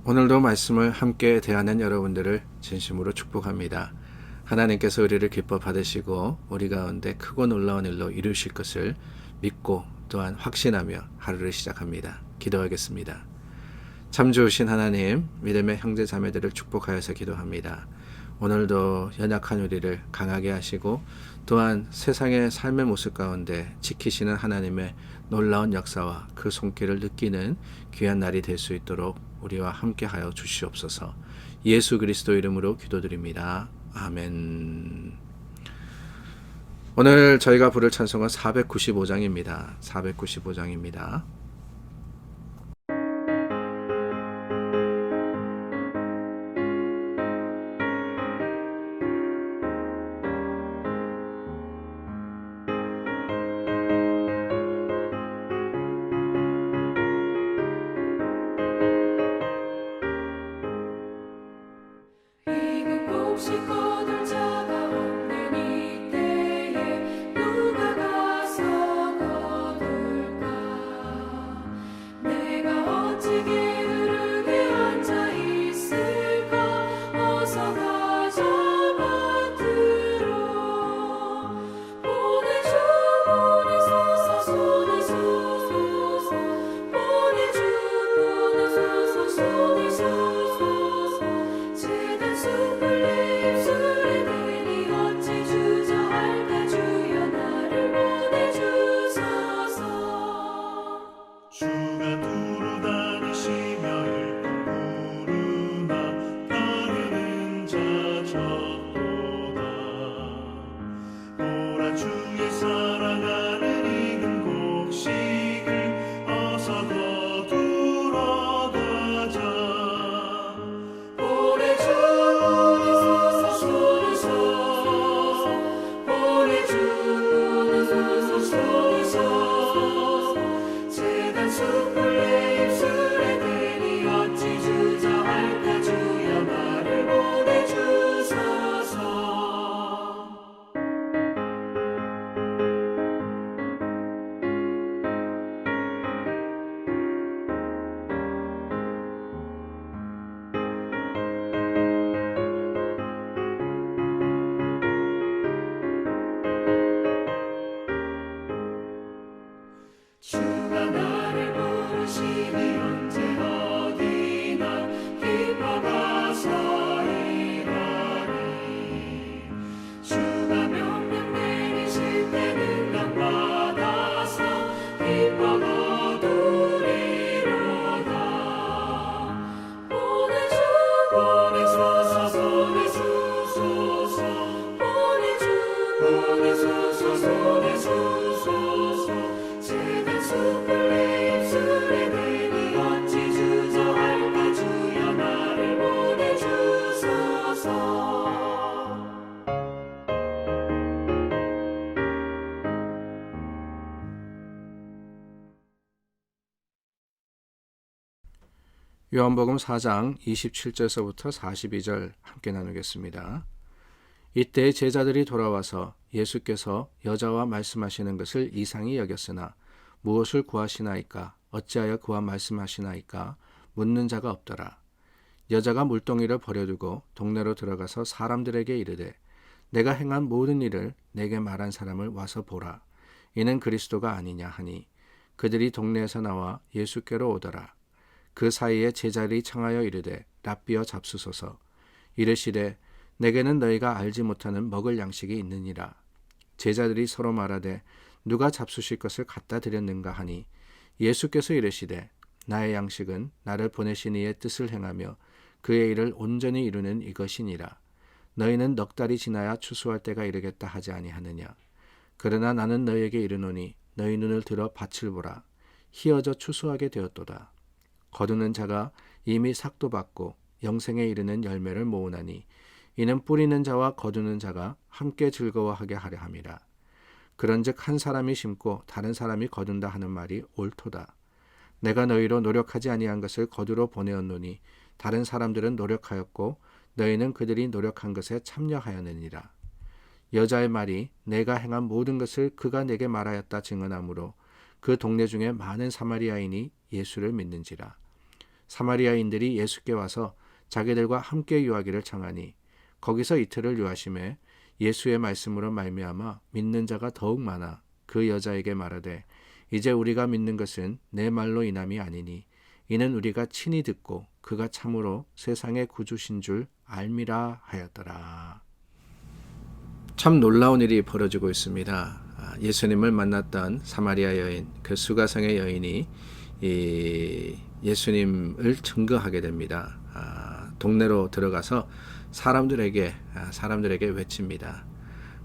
오늘도 말씀을 함께 대하는 여러분들을 진심으로 축복합니다. 하나님께서 우리를 기뻐 받으시고 우리 가운데 크고 놀라운 일로 이루실 것을 믿고 또한 확신하며 하루를 시작합니다. 기도하겠습니다. 참 좋으신 하나님, 믿음의 형제 자매들을 축복하여서 기도합니다. 오늘도 연약한 우리를 강하게 하시고 또한 세상의 삶의 모습 가운데 지키시는 하나님의 놀라운 역사와 그 손길을 느끼는 귀한 날이 될 수 있도록 우리와 함께하여 주시옵소서. 예수 그리스도 이름으로 기도드립니다. 아멘. 오늘 저희가 부를 찬송은 495장입니다. 495장입니다. 혹시 거둘 자가 없는 이때에 누가 가서 거둘까? 내가 어찌 게으르게 앉아 있을까? 어서 가져와 들어. 보내주 보내소서 보내소서 보내주 보내소서 보내소서 제단 숲을 내 입술에 대니 어찌 주저할까? 주여 나를 보내주소서. 주가 두루 다니시며 일꾼 부르나 따르는 자 적도다. 보라 주의 사랑하는 익은 곡식을 어서 거두러 가자. 보내주 보내소서 보내소서 보내주 보내소서 보내소서 제단 숲을 내 입술에 대니 어찌 주저할까? 주여 나를 보내주소서. 주가 나를 부르시니 언제 어디나 기뻐가서 일하리. 주가 명령 내리실 때는 명받아서 기뻐 거두리로다. 보내주 보내소서 보내주소서 보내주 보내소서 보내주소서 제단 숲을 내 입술에 대니 어찌 주저할까? 주여 나를 보내주소서. 요한복음 4장 27절서부터 42절 함께 나누겠습니다. 이때 제자들이 돌아와서 예수께서 여자와 말씀하시는 것을 이상히 여겼으나 무엇을 구하시나이까? 어찌하여 그와 말씀하시나이까? 묻는 자가 없더라. 여자가 물동이를 버려두고 동네로 들어가서 사람들에게 이르되 내가 행한 모든 일을 내게 말한 사람을 와서 보라. 이는 그리스도가 아니냐 하니 그들이 동네에서 나와 예수께로 오더라. 그 사이에 제자들이 청하여 이르되 랍비여 잡수소서. 이르시되 내게는 너희가 알지 못하는 먹을 양식이 있느니라. 제자들이 서로 말하되 누가 잡수실 것을 갖다 드렸는가 하니 예수께서 이르시되 나의 양식은 나를 보내신 이의 뜻을 행하며 그의 일을 온전히 이루는 이것이니라. 너희는 넉 달이 지나야 추수할 때가 이르겠다 하지 아니하느냐. 그러나 나는 너희에게 이르노니 너희 눈을 들어 밭을 보라. 희어져 추수하게 되었도다. 거두는 자가 이미 삭도 받고 영생에 이르는 열매를 모으나니 이는 뿌리는 자와 거두는 자가 함께 즐거워하게 하려 함이라. 그런즉 한 사람이 심고 다른 사람이 거둔다 하는 말이 옳도다. 내가 너희로 노력하지 아니한 것을 거두러 보내었노니 다른 사람들은 노력하였고 너희는 그들이 노력한 것에 참여하였느니라. 여자의 말이 내가 행한 모든 것을 그가 내게 말하였다 증언하므로 그 동네 중에 많은 사마리아인이 예수를 믿는지라. 사마리아인들이 예수께 와서 자기들과 함께 유하기를 청하니 거기서 이틀을 유하심에 예수의 말씀으로 말미암아 믿는 자가 더욱 많아 그 여자에게 말하되 이제 우리가 믿는 것은 내 말로 인함이 아니니 이는 우리가 친히 듣고 그가 참으로 세상의 구주신 줄 알미라 하였더라. 참 놀라운 일이 벌어지고 있습니다. 예수님을 만났던 사마리아 여인, 그 수가성의 여인이 예수님을 증거하게 됩니다. 동네로 들어가서 사람들에게 외칩니다.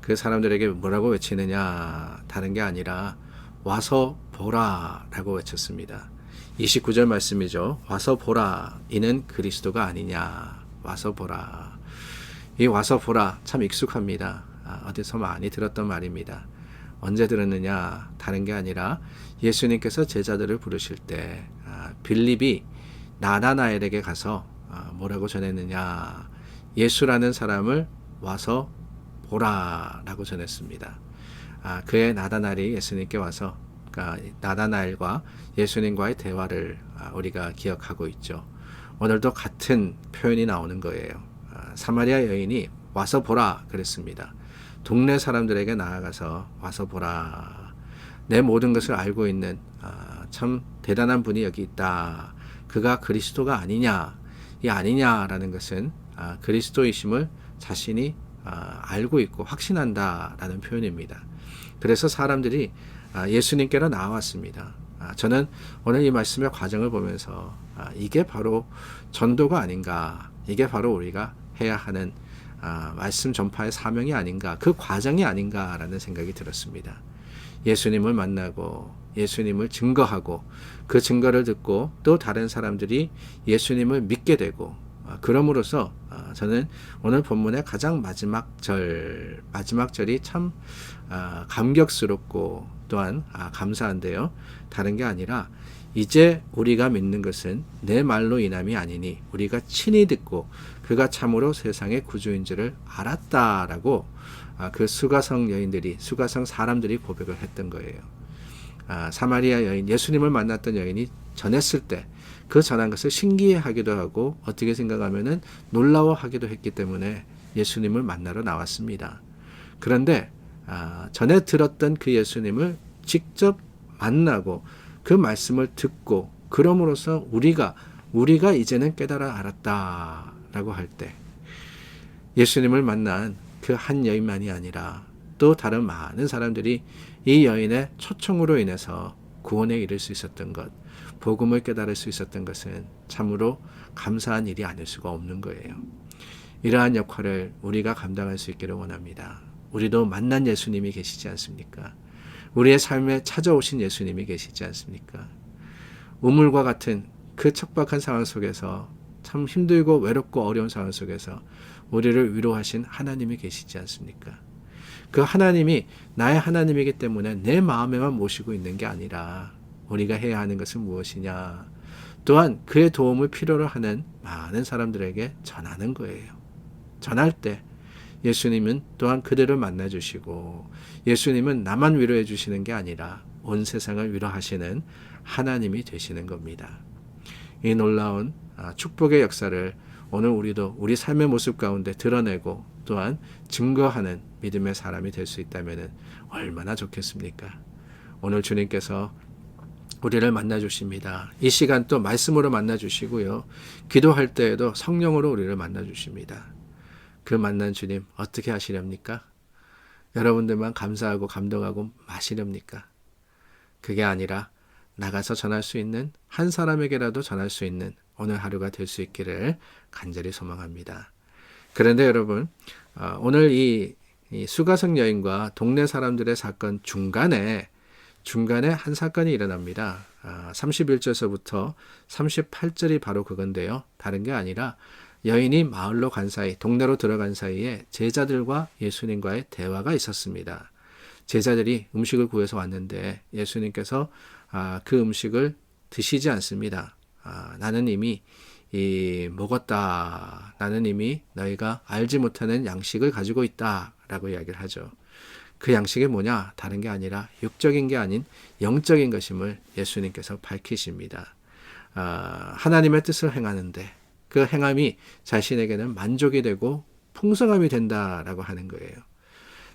그 사람들에게 뭐라고 외치느냐, 다른 게 아니라 와서 보라 라고 외쳤습니다. 29절 말씀이죠. 와서 보라, 이는 그리스도가 아니냐. 와서 보라. 이 와서 보라 참 익숙합니다. 어디서 많이 들었던 말입니다. 언제 들었느냐, 다른 게 아니라 예수님께서 제자들을 부르실 때 빌립이 나다나엘에게 가서 뭐라고 전했느냐, 예수라는 사람을 와서 보라라고 전했습니다. 그의 나다나엘이 예수님께 와서 나다나엘과 예수님과의 대화를 우리가 기억하고 있죠. 오늘도 같은 표현이 나오는 거예요. 사마리아 여인이 와서 보라 그랬습니다. 동네 사람들에게 나아가서 와서 보라. 내 모든 것을 알고 있는 참 대단한 분이 여기 있다. 그가 그리스도가 아니냐. 이 아니냐라는 것은 그리스도이심을 자신이 알고 있고 확신한다라는 표현입니다. 그래서 사람들이 예수님께로 나왔습니다. 저는 오늘 이 말씀의 과정을 보면서 이게 바로 전도가 아닌가, 이게 바로 우리가 해야 하는 말씀 전파의 사명이 아닌가, 그 과정이 아닌가라는 생각이 들었습니다. 예수님을 만나고 예수님을 증거하고 그 증거를 듣고 또 다른 사람들이 예수님을 믿게 되고, 그럼으로써 저는 오늘 본문의 가장 마지막 절이 참 감격스럽고 또한 감사한데요. 다른 게 아니라 이제 우리가 믿는 것은 내 말로 인함이 아니니 우리가 친히 듣고 그가 참으로 세상의 구주인 줄을 알았다라고 그 수가성 사람들이 고백을 했던 거예요. 사마리아 여인, 예수님을 만났던 여인이 전했을 때 그 전한 것을 신기해하기도 하고 어떻게 생각하면은 놀라워하기도 했기 때문에 예수님을 만나러 나왔습니다. 그런데 전에 들었던 그 예수님을 직접 만나고 그 말씀을 듣고 그럼으로써 우리가 이제는 깨달아 알았다라고 할 때 예수님을 만난 그 한 여인만이 아니라 또 다른 많은 사람들이 이 여인의 초청으로 인해서 구원에 이를 수 있었던 것, 복음을 깨달을 수 있었던 것은 참으로 감사한 일이 아닐 수가 없는 거예요. 이러한 역할을 우리가 감당할 수 있기를 원합니다. 우리도 만난 예수님이 계시지 않습니까? 우리의 삶에 찾아오신 예수님이 계시지 않습니까? 우물과 같은 그 척박한 상황 속에서 참 힘들고 외롭고 어려운 상황 속에서 우리를 위로하신 하나님이 계시지 않습니까? 그 하나님이 나의 하나님이기 때문에 내 마음에만 모시고 있는 게 아니라 우리가 해야 하는 것은 무엇이냐, 또한 그의 도움을 필요로 하는 많은 사람들에게 전하는 거예요. 전할 때 예수님은 또한 그들을 만나주시고 예수님은 나만 위로해 주시는 게 아니라 온 세상을 위로하시는 하나님이 되시는 겁니다. 이 놀라운 축복의 역사를 오늘 우리도 우리 삶의 모습 가운데 드러내고 또한 증거하는 믿음의 사람이 될 수 있다면 얼마나 좋겠습니까? 오늘 주님께서 우리를 만나주십니다. 이 시간 또 말씀으로 만나주시고요. 기도할 때에도 성령으로 우리를 만나주십니다. 그 만난 주님 어떻게 하시렵니까? 여러분들만 감사하고 감동하고 마시렵니까? 그게 아니라 나가서 전할 수 있는, 한 사람에게라도 전할 수 있는 오늘 하루가 될 수 있기를 간절히 소망합니다. 그런데 여러분, 오늘 이 수가성 여인과 동네 사람들의 사건 중간에 한 사건이 일어납니다. 31절서부터 38절이 바로 그건데요. 다른 게 아니라 여인이 마을로 간 사이, 동네로 들어간 사이에 제자들과 예수님과의 대화가 있었습니다. 제자들이 음식을 구해서 왔는데 예수님께서 그 음식을 드시지 않습니다. 나는 이미 먹었다. 나는 이미 너희가 알지 못하는 양식을 가지고 있다. 라고 이야기를 하죠. 그 양식이 뭐냐? 다른 게 아니라 육적인 게 아닌 영적인 것임을 예수님께서 밝히십니다. 하나님의 뜻을 행하는데 그 행함이 자신에게는 만족이 되고 풍성함이 된다라고 하는 거예요.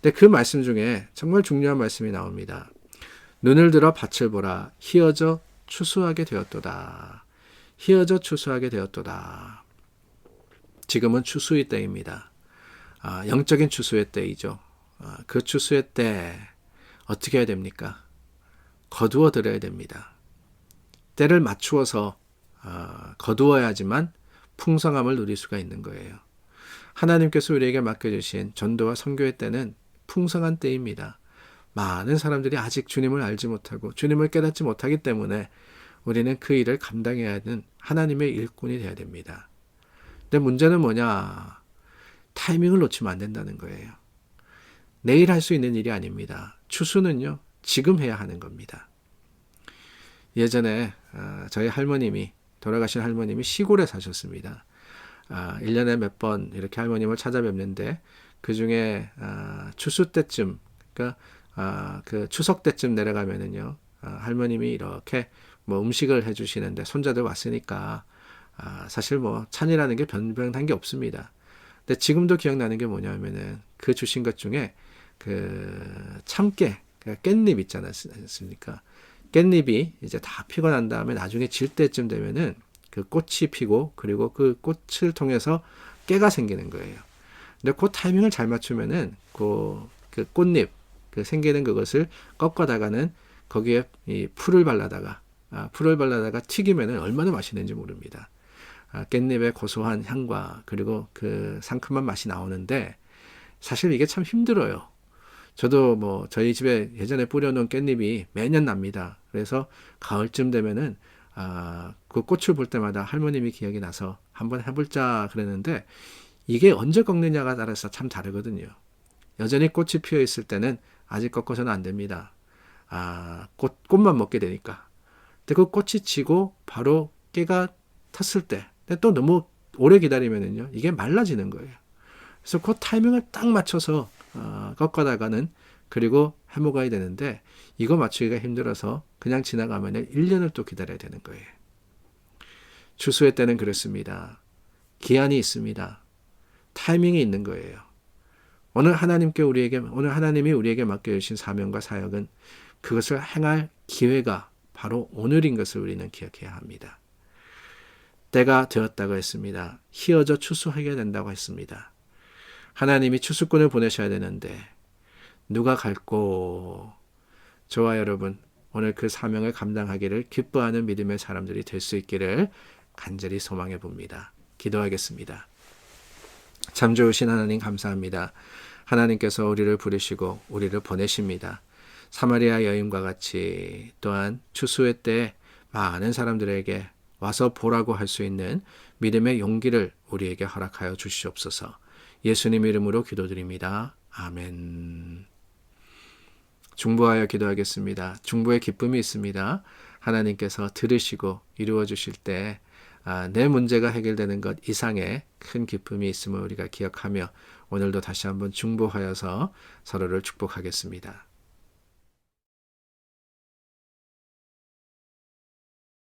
근데 그 말씀 중에 정말 중요한 말씀이 나옵니다. 눈을 들어 밭을 보라. 희어져 추수하게 되었도다. 희어져 추수하게 되었도다. 지금은 추수의 때입니다. 영적인 추수의 때이죠. 그 추수의 때 어떻게 해야 됩니까? 거두어 들여야 됩니다. 때를 맞추어서 거두어야지만 풍성함을 누릴 수가 있는 거예요. 하나님께서 우리에게 맡겨주신 전도와 선교의 때는 풍성한 때입니다. 많은 사람들이 아직 주님을 알지 못하고 주님을 깨닫지 못하기 때문에 우리는 그 일을 감당해야 하는 하나님의 일꾼이 되어야 됩니다. 근데 문제는 뭐냐? 타이밍을 놓치면 안 된다는 거예요. 내일 할 수 있는 일이 아닙니다. 추수는요, 지금 해야 하는 겁니다. 예전에 저희 할머님이, 돌아가신 할머님이 시골에 사셨습니다. 1년에 몇 번 이렇게 할머님을 찾아뵙는데 그 중에 추수 때쯤, 그러니까 그 추석 때쯤 내려가면은요, 할머님이 이렇게 뭐 음식을 해주시는데 손자들 왔으니까 사실 뭐 찬이라는 게 변변한 게 없습니다. 근데 지금도 기억나는 게 뭐냐면은 그 주신 것 중에 그 참깨, 그 깻잎 있지 않습니까? 깻잎이 이제 다 피고 난 다음에 나중에 질 때쯤 되면은 그 꽃이 피고 그리고 그 꽃을 통해서 깨가 생기는 거예요. 근데 그 타이밍을 잘 맞추면은 그 꽃잎 그 생기는 그것을 꺾어다가는 거기에 이 풀을 발라다가 튀기면은 얼마나 맛있는지 모릅니다. 깻잎의 고소한 향과 그리고 그 상큼한 맛이 나오는데 사실 이게 참 힘들어요. 저도 뭐 저희 집에 예전에 뿌려놓은 깻잎이 매년 납니다. 그래서 가을쯤 되면은 그 꽃을 볼 때마다 할머님이 기억이 나서 한번 해볼자 그랬는데 이게 언제 꺾느냐가 따라서 참 다르거든요. 여전히 꽃이 피어 있을 때는 아직 꺾어서는 안 됩니다. 꽃만 먹게 되니까. 근데 그 꽃이 지고 바로 깨가 탔을 때, 근데 또 너무 오래 기다리면은요, 이게 말라지는 거예요. 그래서 그 타이밍을 딱 맞춰서 꺾어다가는 그리고 해먹어야 되는데 이거 맞추기가 힘들어서 그냥 지나가면 1년을 또 기다려야 되는 거예요. 추수의 때는 그렇습니다. 기한이 있습니다. 타이밍이 있는 거예요. 오늘 하나님이 우리에게 맡겨주신 사명과 사역은 그것을 행할 기회가 바로 오늘인 것을 우리는 기억해야 합니다. 때가 되었다고 했습니다. 희어져 추수하게 된다고 했습니다. 하나님이 추수꾼을 보내셔야 되는데 누가 갈꼬? 저와 여러분 오늘 그 사명을 감당하기를 기뻐하는 믿음의 사람들이 될 수 있기를 간절히 소망해 봅니다. 기도하겠습니다. 참 좋으신 하나님 감사합니다. 하나님께서 우리를 부르시고 우리를 보내십니다. 사마리아 여인과 같이 또한 추수의 때 많은 사람들에게 와서 보라고 할 수 있는 믿음의 용기를 우리에게 허락하여 주시옵소서. 예수님 이름으로 기도드립니다. 아멘. 중보하여 기도하겠습니다. 중보의 기쁨이 있습니다. 하나님께서 들으시고 이루어 주실 때 내 문제가 해결되는 것 이상의 큰 기쁨이 있음을 우리가 기억하며 오늘도 다시 한번 중보하여서 서로를 축복하겠습니다.